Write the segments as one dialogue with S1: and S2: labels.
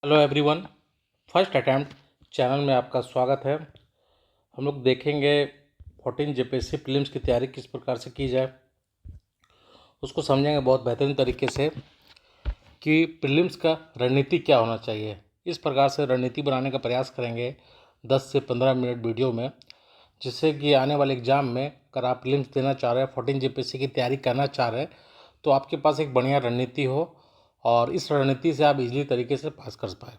S1: Hello everyone, first attempt channel में आपका स्वागत है। हम लोग देखेंगे 14 जेपीएससी प्रीलिम्स की तैयारी किस प्रकार से की जाए, उसको समझेंगे बहुत बेहतरीन तरीके से कि प्रीलिम्स का रणनीति क्या होना चाहिए। इस प्रकार से रणनीति बनाने का प्रयास करेंगे 10 से 15 मिनट वीडियो में, जिससे कि आने वाले एग्ज़ाम में अगर आप प्रीलिम्स देना चाह रहे हैं, 14 जेपीएससी की तैयारी करना चाह रहे हैं, तो आपके पास एक बढ़िया रणनीति हो और इस रणनीति से आप इजीली तरीके से पास कर पाए।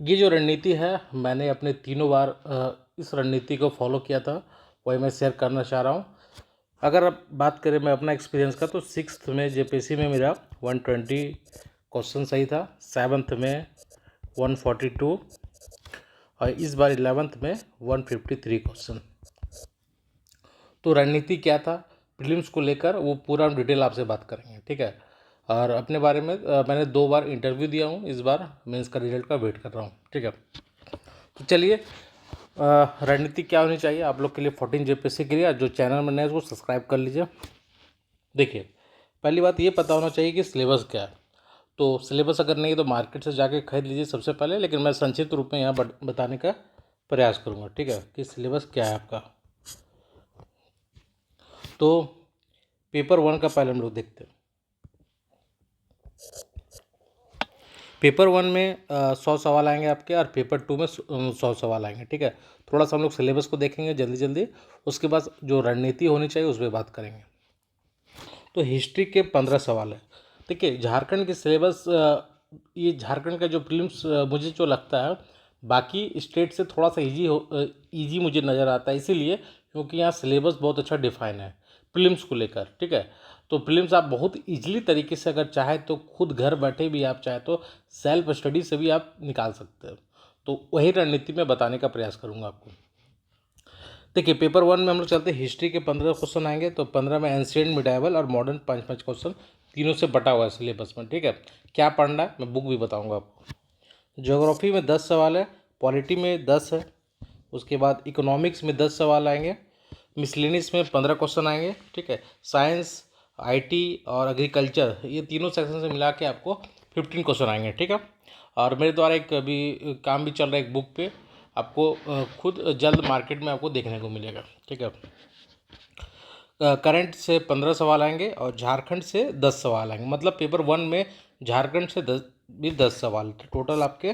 S1: ये जो रणनीति है, मैंने अपने तीनों बार इस रणनीति को फॉलो किया था, वही मैं शेयर करना चाह रहा हूँ। अगर अब बात करें मैं अपना एक्सपीरियंस का, तो 6th में जेपीएससी में मेरा 120 क्वेश्चन सही था, 7th में 142 और इस बार 11th में 153 क्वेश्चन। तो रणनीति क्या था प्रीलिम्स को लेकर, वो पूरा हम डिटेल आपसे बात करेंगे, ठीक है। और अपने बारे में मैंने 2 बार इंटरव्यू दिया हूँ, इस बार मैं इसका रिजल्ट का वेट कर रहा हूँ, ठीक है। तो चलिए, रणनीति क्या होनी चाहिए आप लोग के लिए 14 जेपीएससी के लिए। जो चैनल में नए उसको सब्सक्राइब कर लीजिए। देखिए, पहली बात ये पता होना चाहिए कि सिलेबस क्या है। तो सिलेबस अगर नहीं है तो मार्केट से जाके खरीद लीजिए सबसे पहले, लेकिन मैं संक्षिप्त रूप में यहाँ बताने का प्रयास करूँगा, ठीक है, कि सिलेबस क्या है आपका। तो पेपर 1 का पहले हम लोग देखते हैं। पेपर 1 में 100 सवाल आएंगे आपके, और पेपर 2 में 100 सवाल आएंगे, ठीक है। थोड़ा सा हम लोग सिलेबस को देखेंगे जल्दी जल्दी, उसके बाद जो रणनीति होनी चाहिए उस पर बात करेंगे। तो हिस्ट्री के 15 सवाल है। देखिए, झारखंड के सिलेबस, ये झारखंड का जो प्रीलिम्स मुझे जो लगता है बाकी स्टेट से थोड़ा सा ईजी मुझे नज़र आता है, इसीलिए क्योंकि यहाँ सिलेबस बहुत अच्छा डिफाइन है प्रीलिम्स को लेकर, ठीक है। तो प्रीलिम्स आप बहुत ईजिली तरीके से अगर चाहे तो खुद घर बैठे भी आप चाहे तो सेल्फ स्टडी से भी आप निकाल सकते हो। तो वही रणनीति में बताने का प्रयास करूँगा आपको। देखिए, पेपर 1 में हम लोग चलते हैं, हिस्ट्री के 15 क्वेश्चन आएंगे। तो 15 में एंशिएंट, मिडाइवल और मॉडर्न 5-5 क्वेश्चन तीनों से बटा हुआ है सिलेबस में, ठीक है। क्या पढ़ना है मैं बुक भी बताऊंगा आपको। ज्योग्राफी में 10 सवाल है, पॉलिटी में 10 है, उसके बाद इकोनॉमिक्स में 10 सवाल आएंगे, मिसलेनियस में 15 क्वेश्चन आएंगे, ठीक है। साइंस, आईटी और एग्रीकल्चर, ये तीनों सेक्शन से मिला के आपको 15 क्वेश्चन आएंगे, ठीक है। और मेरे द्वारा एक अभी काम भी चल रहा है एक बुक पे, आपको खुद जल्द मार्केट में आपको देखने को मिलेगा, ठीक है। करंट से 15 सवाल आएंगे और झारखंड से 10 सवाल आएंगे। मतलब पेपर 1 में झारखंड से 10 सवाल, टोटल आपके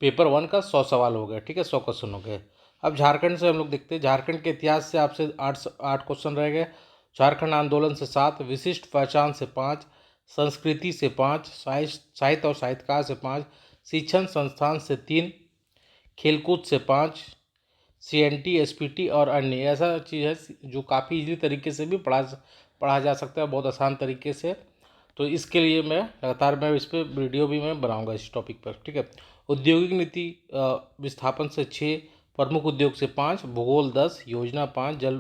S1: पेपर 1 का 100 सवाल हो गए, ठीक है, 100 क्वेश्चन हो गए। अब झारखंड से हम लोग देखते हैं। झारखंड के इतिहास से आपसे 8 क्वेश्चन रह गए, झारखंड आंदोलन से 7, विशिष्ट पहचान से 5, संस्कृति से 5, साहित्य और साहित्यकार से 5, शिक्षण संस्थान से 3, खेलकूद से 5, CNT, SPT और अन्य, ऐसा चीज़ है जो काफ़ी इजी तरीके से भी पढ़ा जा सकता है, बहुत आसान तरीके से। तो इसके लिए मैं लगातार मैं इस पर वीडियो भी मैं बनाऊंगा इस टॉपिक पर, ठीक है। औद्योगिक नीति विस्थापन से 6, प्रमुख उद्योग से 5, भूगोल 10, योजना 5, जल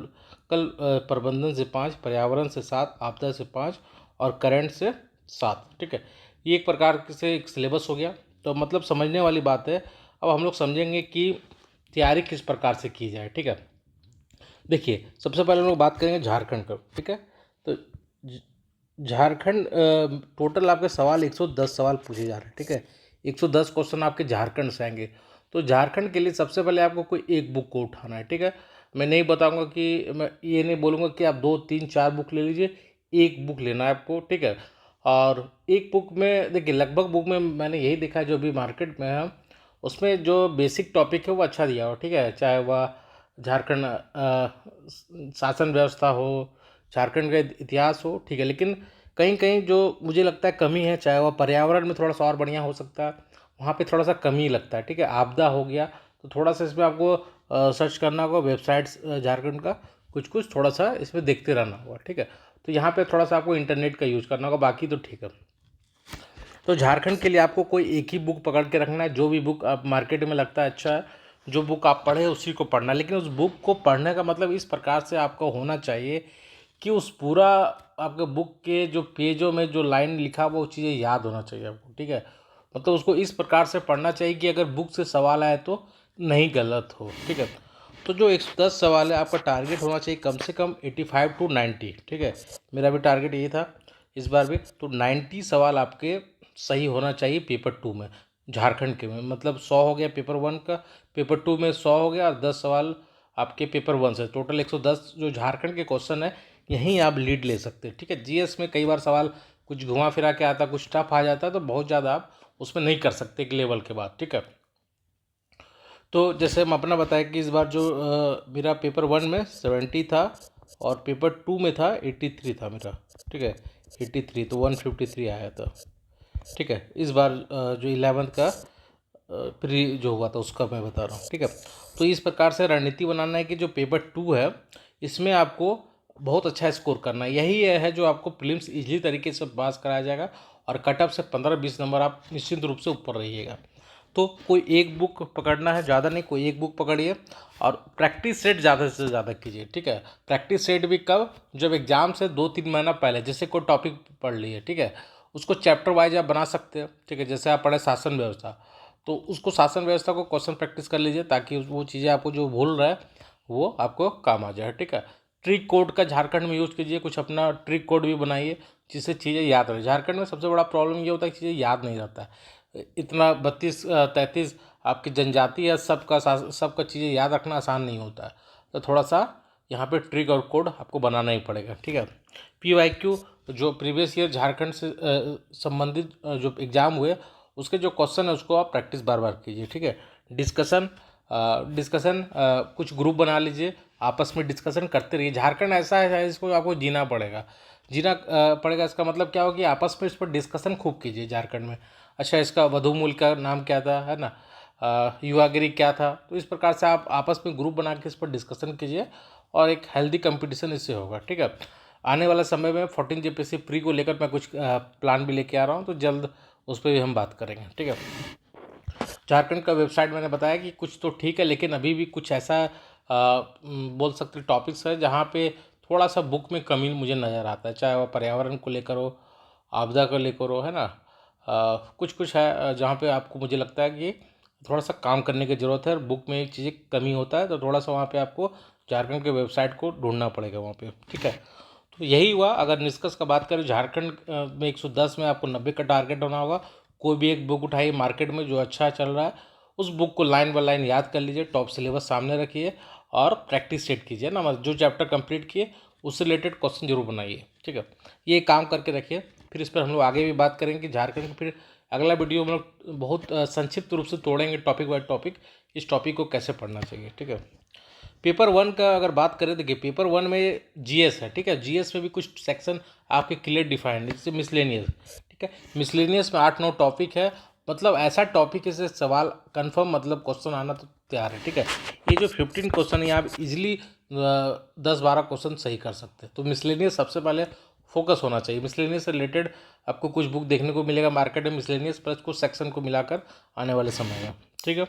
S1: कल प्रबंधन से 5, पर्यावरण से 7, आपदा से 5 और करंट से 7, ठीक है। ये एक प्रकार से एक सिलेबस हो गया। तो मतलब समझने वाली बात है। अब हम लोग समझेंगे कि तैयारी किस प्रकार से की जाए, ठीक है। देखिए, सबसे पहले हम लोग बात करेंगे झारखंड का, ठीक है। तो झारखंड, टोटल आपके सवाल 110 सवाल पूछे जा रहे हैं, ठीक है। 110 क्वेश्चन आपके झारखंड से आएंगे। तो झारखंड के लिए सबसे पहले आपको कोई एक बुक को उठाना है, ठीक है। मैं नहीं बताऊंगा कि, मैं ये नहीं बोलूँगा कि आप 2, 3, 4 बुक ले लीजिए, एक बुक लेना है आपको, ठीक है। और एक बुक में देखिए, लगभग बुक में मैंने यही देखा है जो अभी मार्केट में है, उसमें जो बेसिक टॉपिक है वो अच्छा दिया हो, ठीक है। चाहे वह झारखंड शासन व्यवस्था हो, झारखंड का इतिहास हो, ठीक है। लेकिन कहीं कहीं जो मुझे लगता है कमी है, चाहे वह पर्यावरण में थोड़ा सा और बढ़िया हो सकता है, वहाँ पे थोड़ा सा कमी लगता है, ठीक है। आपदा हो गया तो थोड़ा सा इसमें आपको सर्च करना होगा, वेबसाइट्स झारखंड का कुछ कुछ थोड़ा सा इसमें देखते रहना होगा, ठीक है। तो यहाँ पे थोड़ा सा आपको इंटरनेट का यूज़ करना होगा, बाकी तो ठीक है। तो झारखंड के लिए आपको कोई एक ही बुक पकड़ के रखना है, जो भी बुक आप मार्केट में लगता है अच्छा है, जो बुक आप पढ़े उसी को पढ़ना है। लेकिन उस बुक को पढ़ने का मतलब इस प्रकार से आपको होना चाहिए कि उस पूरा आपके बुक के जो पेजों में जो लाइन लिखा वो चीज़ें याद होना चाहिए आपको, ठीक है। मतलब उसको इस प्रकार से पढ़ना चाहिए कि अगर बुक से सवाल आए तो नहीं गलत हो, ठीक है। तो जो 110 सवाल है, आपका टारगेट होना चाहिए कम से कम 85 to 90, ठीक है। मेरा भी टारगेट यही था इस बार भी। तो 90 सवाल आपके सही होना चाहिए पेपर 2 में, झारखंड के में। मतलब 100 हो गया पेपर 1 का, पेपर 2 में 100 हो गया और 10 सवाल आपके पेपर 1 से, टोटल 110 जो झारखंड के क्वेश्चन है, यहीं आप लीड ले सकते हैं। ठीक है, जीएस में कई बार सवाल कुछ घुमा फिरा के आता, कुछ टफ आ जाता है, तो बहुत ज़्यादा आप उसमें नहीं कर सकते एक लेवल के बाद। ठीक है, तो जैसे हम अपना बताएं कि इस बार जो मेरा पेपर 1 में 70 था और पेपर 2 में था 83 था मेरा। ठीक है, 83, तो 153 आया था। ठीक है, इस बार जो 11th का प्री जो हुआ था उसका मैं बता रहा हूँ। ठीक है, तो इस प्रकार से रणनीति बनाना है कि जो पेपर 2 है इसमें आपको बहुत अच्छा स्कोर करना है। यही है जो आपको प्रीलिम्स इजीली तरीके से पास कराया जाएगा और कट ऑफ से 15-20 नंबर आप निश्चित रूप से ऊपर रहिएगा। तो कोई एक बुक पकड़ना है, ज़्यादा नहीं, कोई एक बुक पकड़िए और प्रैक्टिस सेट ज़्यादा से ज़्यादा कीजिए। ठीक है, प्रैक्टिस सेट भी कब, जब एग्जाम से 2-3 महीना पहले, जैसे कोई टॉपिक पढ़ लिए, ठीक है, उसको चैप्टर वाइज आप बना सकते हैं। ठीक है, जैसे आप पढ़े शासन व्यवस्था, तो उसको शासन व्यवस्था को क्वेश्चन प्रैक्टिस कर लीजिए ताकि वो चीज़ें आपको जो भूल रहा है वो आपको काम आ जाए। ठीक है, ट्रिक कोड का झारखंड में यूज़ कीजिए, कुछ अपना ट्रिक कोड भी बनाइए जिससे चीज़ें याद रहे। झारखंड में सबसे बड़ा प्रॉब्लम ये होता है कि चीज़ें याद नहीं रहता है। इतना 32-33 आपकी जनजाति है, सबका चीज़ें याद रखना आसान नहीं होता है, तो थोड़ा सा यहाँ पे ट्रिक और कोड आपको बनाना ही पड़ेगा। ठीक है, PYQ जो प्रीवियस ईयर झारखंड से संबंधित जो एग्ज़ाम हुए उसके जो क्वेश्चन है उसको आप प्रैक्टिस बार बार कीजिए। ठीक है, डिस्कशन डिस्कशन कुछ ग्रुप बना लीजिए, आपस में डिस्कशन करते रहिए। झारखंड ऐसा है इसको आपको जीना पड़ेगा, पड़ेगा। इसका मतलब क्या हो कि आपस में इस पर डिस्कशन खूब कीजिए झारखंड में। अच्छा, इसका वधुमूल का नाम क्या था, है ना, युवागिरी क्या था, तो इस प्रकार से आप आपस में ग्रुप बना के इस पर डिस्कशन कीजिए और एक हेल्दी कंपटीशन इससे होगा। ठीक है, आने वाला समय में 14 JPSC प्री को लेकर मैं कुछ प्लान भी लेके आ रहा हूँ, तो जल्द उस पर भी हम बात करेंगे। ठीक है, झारखंड का वेबसाइट मैंने बताया कि कुछ तो ठीक है, लेकिन अभी भी कुछ ऐसा बोल सकते टॉपिक्स है जहाँ पे थोड़ा सा बुक में कमी मुझे नज़र आता है, चाहे वह पर्यावरण को लेकर हो, आपदा को लेकर हो, है ना। कुछ कुछ है जहाँ पे आपको मुझे लगता है कि थोड़ा सा काम करने की ज़रूरत है और बुक में एक चीज़ें कमी होता है, तो थोड़ा सा वहाँ पे आपको झारखंड के वेबसाइट को ढूंढना पड़ेगा वहाँ पे। ठीक है, तो यही हुआ। अगर निष्कर्ष का बात करें, झारखंड में 110 में आपको 90 का टारगेट होना होगा। कोई भी एक बुक उठाइए मार्केट में जो अच्छा चल रहा है, उस बुक को लाइन बाय लाइन याद कर लीजिए, टॉप सिलेबस सामने रखिए और प्रैक्टिस सेट कीजिए ना, मतलब जो चैप्टर कंप्लीट किए उससे रिलेटेड क्वेश्चन जरूर बनाइए। ठीक है, ये काम करके रखिए, फिर इस पर हम लोग आगे भी बात करेंगे कि झारखंड, फिर अगला वीडियो में लोग बहुत संक्षिप्त रूप से तोड़ेंगे टॉपिक बाय टॉपिक, इस टॉपिक को कैसे पढ़ना चाहिए। ठीक है, पेपर 1 का अगर बात करें, देखिए पेपर 1 में जीएस है। ठीक है, जीएस में भी कुछ सेक्शन आपके क्लियर डिफाइंड है, जैसे मिसलेनियस। ठीक है, मिसलेनियस में 8-9 टॉपिक है, मतलब ऐसा टॉपिक है से सवाल कंफर्म, मतलब क्वेश्चन आना तो तैयार है। ठीक है, ये जो 15 क्वेश्चन है आप इजीली 10-12 क्वेश्चन सही कर सकते हैं। तो मिसलेनियस सबसे पहले फोकस होना चाहिए। मिसलेनियस से रिलेटेड आपको कुछ बुक देखने को मिलेगा मार्केट में, मिसलेनियस प्लस कुछ सेक्शन को मिलाकर आने वाले समय में। ठीक है,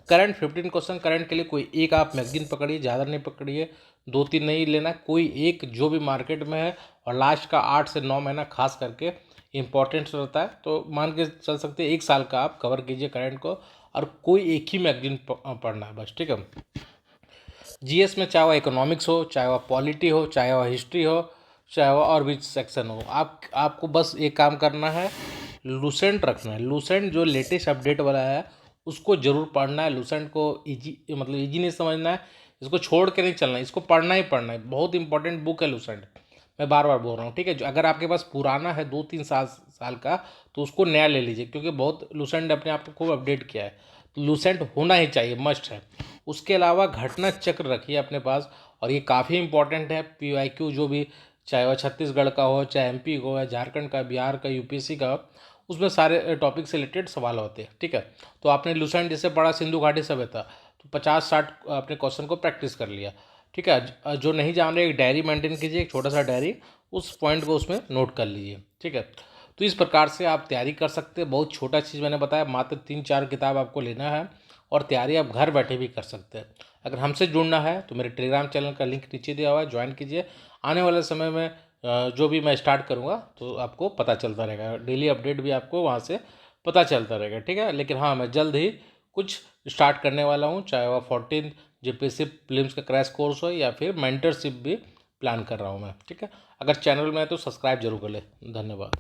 S1: करंट 15 क्वेश्चन करंट के लिए कोई एक आप मैगजीन पकड़िए, ज़्यादा नहीं पकड़िए, 2-3 नहीं लेना, कोई एक जो भी मार्केट में है, और लास्ट का 8 से 9 महीना खास करके इंपॉर्टेंट रहता है, तो मान के चल सकते हैं 1 साल का आप कवर कीजिए करंट को, और कोई एक ही मैगजीन पढ़ना है बस। ठीक है, जीएस में चाहे वह इकोनॉमिक्स हो, चाहे वह पॉलिटी हो, चाहे वह हिस्ट्री हो, चाहे वह और भी सेक्शन हो, आपको बस एक काम करना है, लूसेंट रखना है। लूसेंट जो लेटेस्ट अपडेट वाला है उसको जरूर पढ़ना है। लूसेंट को इजी, मतलब इजी नहीं समझना है, इसको छोड़ के नहीं चलना है, इसको पढ़ना ही पढ़ना है। बहुत इंपॉर्टेंट बुक है लूसेंट, मैं बार बार बोल रहा हूँ। ठीक है, जो अगर आपके पास पुराना है 2-3 साल का, तो उसको नया ले लीजिए, क्योंकि बहुत लूसेंट ने अपने आप को अपडेट किया है, तो लूसेंट होना ही चाहिए, मस्ट है। उसके अलावा घटना चक्र रखिए अपने पास, और ये काफ़ी इंपॉर्टेंट है। PYQ जो भी, चाहे वह छत्तीसगढ़ का हो, चाहे MP का हो, या झारखंड का, बिहार का, UPSC का, उसमें सारे टॉपिक से रिलेटेड सवाल होते हैं। ठीक है, तो आपने लूसेंट जैसे पढ़ा सिंधु घाटी सभ्यता, तो 50-60 अपने क्वेश्चन को प्रैक्टिस कर लिया। ठीक है, जो नहीं जान रहे, एक डायरी मेंटेन कीजिए, एक छोटा सा डायरी, उस पॉइंट को उसमें नोट कर लीजिए। ठीक है, तो इस प्रकार से आप तैयारी कर सकते हैं। बहुत छोटा चीज़ मैंने बताया, मात्र 3-4 किताब आपको लेना है और तैयारी आप घर बैठे भी कर सकते हैं। अगर हमसे जुड़ना है तो मेरे टेलीग्राम चैनल का लिंक नीचे दिया हुआ है, ज्वाइन कीजिए। आने वाले समय में जो भी मैं स्टार्ट करूँगा तो आपको पता चलता रहेगा, डेली अपडेट भी आपको वहाँ से पता चलता रहेगा। ठीक है, लेकिन हाँ, मैं जल्द ही कुछ स्टार्ट करने वाला हूँ, चाहे वह 14 JPSC प्रीलिम्स का क्रैश कोर्स हो या फिर मेंटरशिप भी प्लान कर रहा हूँ मैं। ठीक है, अगर चैनल में है तो सब्सक्राइब जरूर कर ले। धन्यवाद।